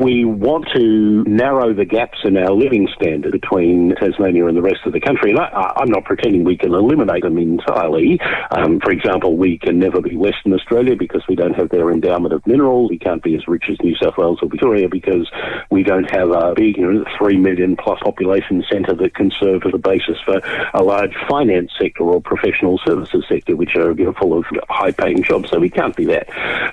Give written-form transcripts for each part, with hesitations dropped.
we want to narrow the gaps in our living standard between Tasmania and the rest of the country, and I'm not pretending we can eliminate them entirely. For example, we can never be Western Australia because we don't have their endowment of minerals. We can't be as rich as New South Wales or Victoria because we don't have a big 3 million plus population centre that can serve as a basis for a large finance sector or professional services sector, which are full of high-paying jobs. So we can't be that.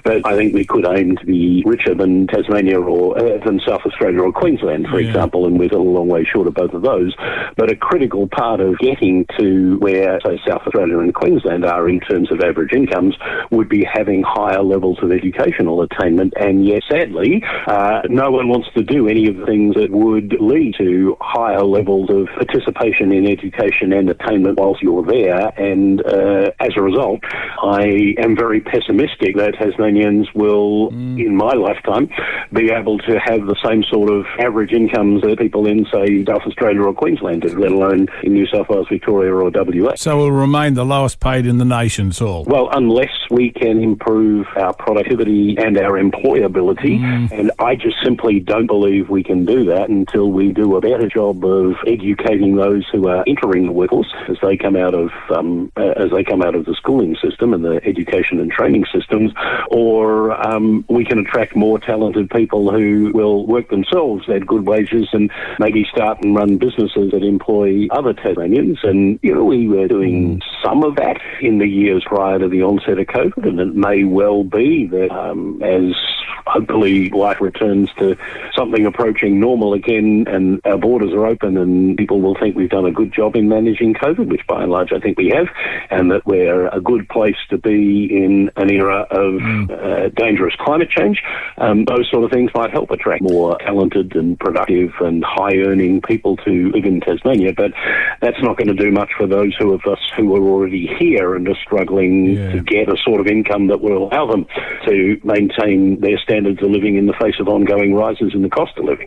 But I think we could aim to be richer than Tasmania or than South Australia or Queensland, for example, and we're a long way short of both of those. But a critical part of getting to where, say, South Australia and Queensland are in terms of average incomes would be having higher levels of educational attainment. And yet, sadly, no one wants to do any of the things that would lead to higher levels of participation in education and attainment whilst you're there. And as a result, I am very pessimistic that Tasmanians will, in my lifetime, be able to have the same sort of average incomes that people in, say, South Australia or Queensland do, let alone in New South Wales, Victoria or WA. So we'll remain the lowest paid in the nation, Saul? Well, unless we can improve our productivity and our employability, and I just simply don't believe we can do that until we do a better job of educating those who are entering the workforce as they come out of the schooling system and the education and training systems, or we can attract more talented people who will work themselves at good wages and maybe start and run businesses that employ other Tasmanians. And, we were doing some of that in the years prior to the onset of COVID, and it may well be that as hopefully life returns to something approaching normal again and our borders are open and people will think we've done a good job in managing COVID, which by and large I think we have, and that we're a good place to be in an era of dangerous climate change, those sort of things might help attract more talented and productive and high-earning people to live in Tasmania. But that's not going to do much for those of us who are already here and are struggling to get a sort of income that will allow them to maintain their standards of living in the face of ongoing rises in the cost of living.